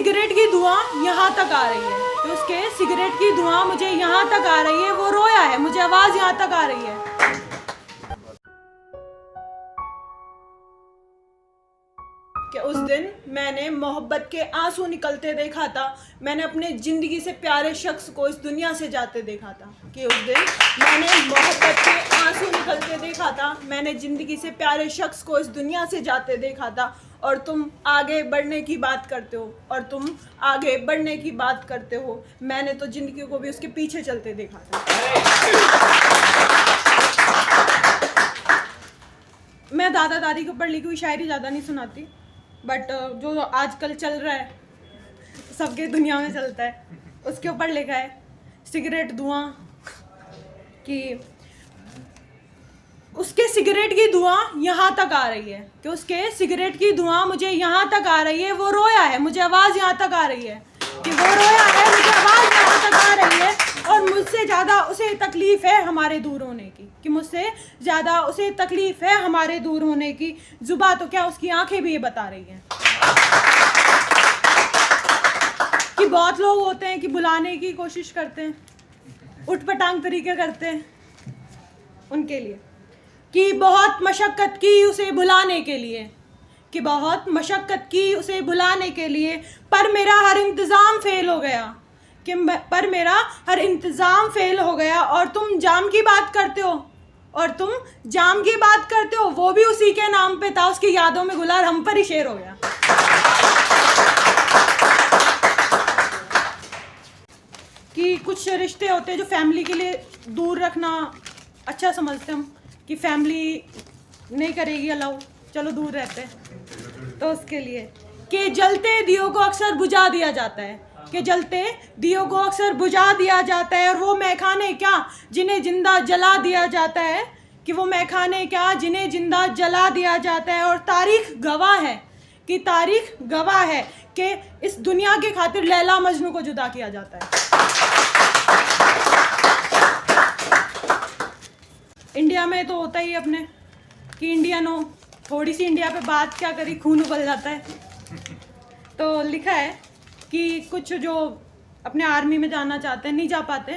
Cigarette की धुआं यहाँ तक आ रही है, कि उसके सिगरेट की धुआं मुझे यहाँ तक आ रही है। वो रोया है, मुझे आवाज़ यहाँ तक आ रही है। कि उस दिन मैंने मोहब्बत के आंसू निकलते देखा था, मैंने अपने ज़िंदगी से प्यारे शख्स को इस दुनिया से जाते देखा था। कि उस दिन मैंने मोहब्बत के आंसू निकलते देखा था, मैंने ज़िंदगी से प्यारे शख्स को इस दुनिया से जाते देखा था। और तुम आगे बढ़ने की बात करते हो, और तुम आगे बढ़ने की बात करते हो। मैंने तो ज़िंदगी को भी उसके पीछे चलते देखा था। मैं दादा दादी के ऊपर लिखी हुई शायरी ज़्यादा नहीं सुनाती, बट जो आजकल चल रहा है, सबके दुनिया में चलता है, उसके ऊपर लिखा है सिगरेट धुआं। कि उसके सिगरेट की धुआं यहाँ तक आ रही है, कि उसके सिगरेट की धुआं मुझे यहाँ तक आ रही है। वो रोया है, मुझे आवाज़ यहाँ तक आ रही है। कि वो रोया है, मुझे आवाज़ यहाँ तक आ रही है। और मुझसे ज़्यादा उसे तकलीफ़ है हमारे दूर होने की, कि मुझसे ज़्यादा उसे तकलीफ़ है हमारे दूर होने की। जुबां तो क्या, उसकी आंखें भी ये बता रही हैं। कि बहुत लोग होते हैं कि बुलाने की कोशिश करते हैं, उठपटांग तरीके करते हैं उनके लिए। कि बहुत मशक्क़त की उसे भुलाने के लिए, कि बहुत मशक्क़त की उसे भुलाने के लिए, पर मेरा हर इंतज़ाम फ़ेल हो गया। कि पर मेरा हर इंतज़ाम फ़ेल हो गया। और तुम जाम की बात करते हो, और तुम जाम की बात करते हो, वो भी उसी के नाम पे था। उसकी यादों में गुलाल हम पर ही शेर हो गया। कि कुछ रिश्ते होते हैं जो फैमिली के लिए दूर रखना अच्छा समझते हम, कि फैमिली नहीं करेगी अलाउ, चलो दूर रहते हैं। तो उसके लिए कि जलते दियों को अक्सर बुझा दिया जाता है, कि जलते दियों को अक्सर बुझा दिया जाता है। और वो मैखाने क्या जिन्हें जिंदा जला दिया जाता है, कि वो मैखाने क्या जिन्हें जिंदा जला दिया जाता है। और तारीख गवाह है, कि तारीख गवाह है कि इस दुनिया के खातिर लैला मजनू को जुदा किया जाता है। इंडिया में तो होता ही अपने कि इंडियन हो, थोड़ी सी इंडिया पे बात क्या करी, खून उबल जाता है। तो लिखा है कि कुछ जो अपने आर्मी में जाना चाहते हैं, नहीं जा पाते,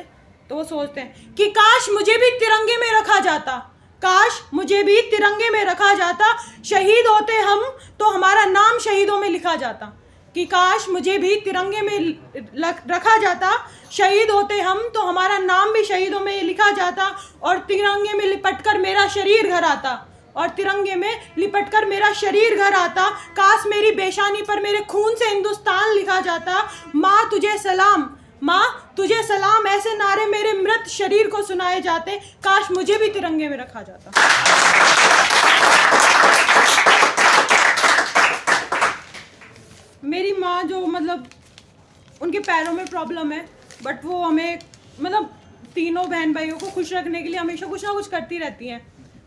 तो वो सोचते हैं कि काश मुझे भी तिरंगे में रखा जाता, काश मुझे भी तिरंगे में रखा जाता। शहीद होते हम तो हमारा नाम शहीदों में लिखा जाता। कि काश मुझे भी तिरंगे में रखा जाता, शहीद होते हम तो हमारा नाम भी शहीदों में लिखा जाता। और तिरंगे में लिपटकर मेरा शरीर घर आता, और तिरंगे में लिपटकर मेरा शरीर घर आता। काश मेरी बेशानी पर मेरे खून से हिंदुस्तान लिखा जाता। माँ तुझे सलाम, माँ तुझे सलाम, ऐसे नारे मेरे मृत शरीर को सुनाए जाते। काश मुझे भी तिरंगे में रखा जाता। मेरी माँ जो मतलब उनके पैरों में प्रॉब्लम है, बट वो हमें मतलब तीनों बहन भाइयों को खुश रखने के लिए हमेशा कुछ ना कुछ करती रहती हैं।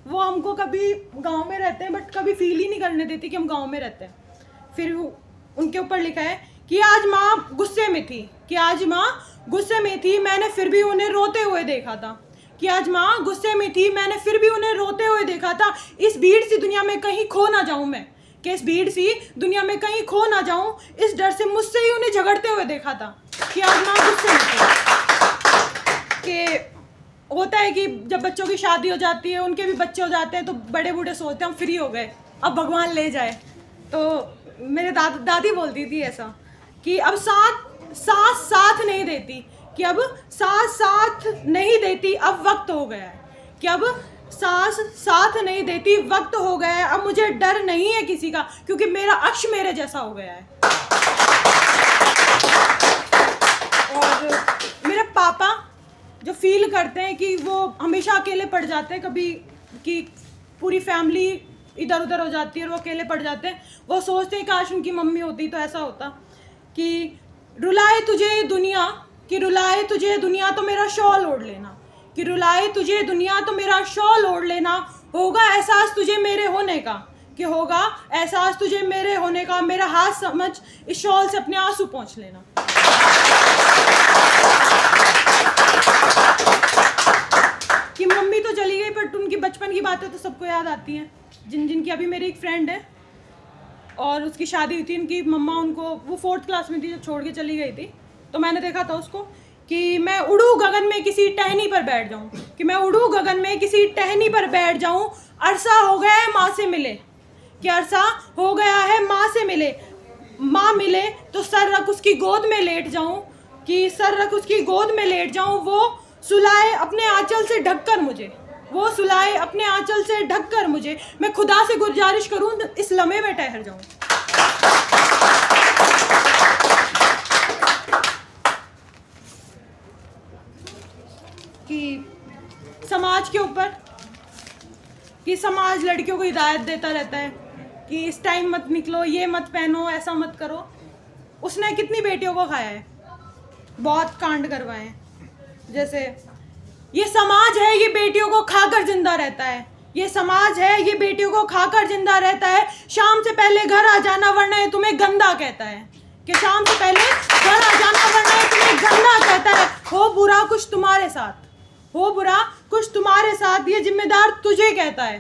वो हमको कभी गांव में रहते हैं बट कभी फील ही नहीं करने देती कि हम गांव में रहते हैं। फिर उनके ऊपर लिखा है कि आज माँ गुस्से में थी, कि आज माँ गुस्से में थी, मैंने फिर भी उन्हें रोते हुए देखा था। कि आज माँ गुस्से में थी, मैंने फिर भी उन्हें रोते हुए देखा था। इस भीड़ सी दुनिया में कहीं खो ना जाऊँ मैं, कि इस भीड़ सी दुनिया में कहीं खो ना जाऊँ, इस डर से मुझसे ही उन्हें झगड़ते हुए देखा था। कि आज माँ गुस्से में थी। कि होता है कि जब बच्चों की शादी हो जाती है, उनके भी बच्चे हो जाते हैं, तो बड़े बूढ़े सोचते हैं हम फ्री हो गए, अब भगवान ले जाए। तो मेरे दादी बोलती थी ऐसा कि अब सांस साथ नहीं देती, कि अब सांस साथ नहीं देती, अब वक्त हो गया है। कि अब सांस साथ नहीं देती, वक्त हो गया है। अब मुझे डर नहीं है किसी का, क्योंकि मेरा अक्ष मेरे जैसा हो गया है। और मेरे पापा जो फील करते हैं कि वो हमेशा अकेले पड़ जाते हैं, कभी कि पूरी फैमिली इधर उधर हो जाती है और वो अकेले पड़ जाते हैं, वो सोचते हैं काश उनकी मम्मी होती तो ऐसा होता। कि रुलाए तुझे दुनिया, कि रुलाए तुझे दुनिया तो मेरा शॉल ओढ़ लेना, कि रुलाए तुझे दुनिया तो मेरा शॉल ओढ़ लेना। होगा एहसास तुझे मेरे होने का, कि होगा एहसास तुझे मेरे होने का, मेरा हाथ समझ इस शॉल से अपने आंसू पोंछ लेना। कि मम्मी तो चली गई, बट उनकी बचपन की बातें तो सबको याद आती हैं। जिनकी अभी मेरी एक फ्रेंड है, और उसकी शादी हुई थी, इनकी मम्मा उनको, वो 4th क्लास में थी जब छोड़ के चली गई थी, तो मैंने देखा था उसको कि मैं उड़ूँ गगन में किसी टहनी पर बैठ जाऊँ, कि मैं उड़ूँ गगन में किसी टहनी पर बैठ जाऊँ, अरसा हो गया है माँ से मिले, कि अरसा हो गया है माँ से मिले, माँ मिले तो सर रख उसकी गोद में लेट जाऊँ, कि सर रख उसकी गोद में लेट जाऊँ, वो सुलाए अपने आंचल से ढककर मुझे, वो सुलाए अपने आंचल से ढककर मुझे, मैं खुदा से गुजारिश करूं इस लम्हे में ठहर जाऊं। कि समाज के ऊपर, कि समाज लड़कियों को हिदायत देता रहता है कि इस टाइम मत निकलो, ये मत पहनो, ऐसा मत करो। उसने कितनी बेटियों को खाया है, बहुत कांड करवाए हैं। जैसे ये समाज है, ये बेटियों को खाकर जिंदा रहता है, ये समाज है, ये बेटियों को खाकर जिंदा रहता है। शाम से पहले घर आ जाना वरना ये तुम्हें गंदा कहता है, कि शाम से पहले घर आ जाना वरना ये तुम्हें गंदा कहता है। हो बुरा कुछ तुम्हारे साथ, हो बुरा कुछ तुम्हारे साथ, ये जिम्मेदार तुझे कहता है।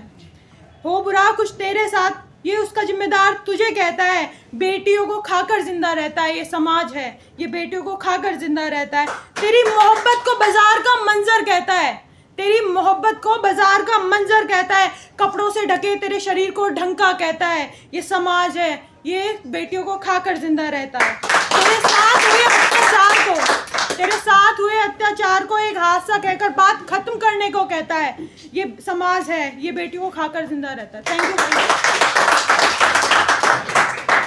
हो बुरा कुछ तेरे साथ, ये उसका जिम्मेदार तुझे कहता है। बेटियों को खाकर जिंदा रहता है, ये समाज है, ये बेटियों को खाकर जिंदा रहता है। तेरी मोहब्बत को बाजार का मंजर कहता है, तेरी मोहब्बत को बाजार का मंजर कहता है। कपड़ों से ढके तेरे शरीर को ढंका कहता है, ये समाज है, ये बेटियों को खाकर जिंदा रहता है। तेरे साथ हुए अत्याचार को, तेरे साथ हुए अत्याचार को एक हादसा कहकर बात खत्म करने को कहता है, ये समाज है, ये बेटियों को खाकर जिंदा रहता है। Thank you.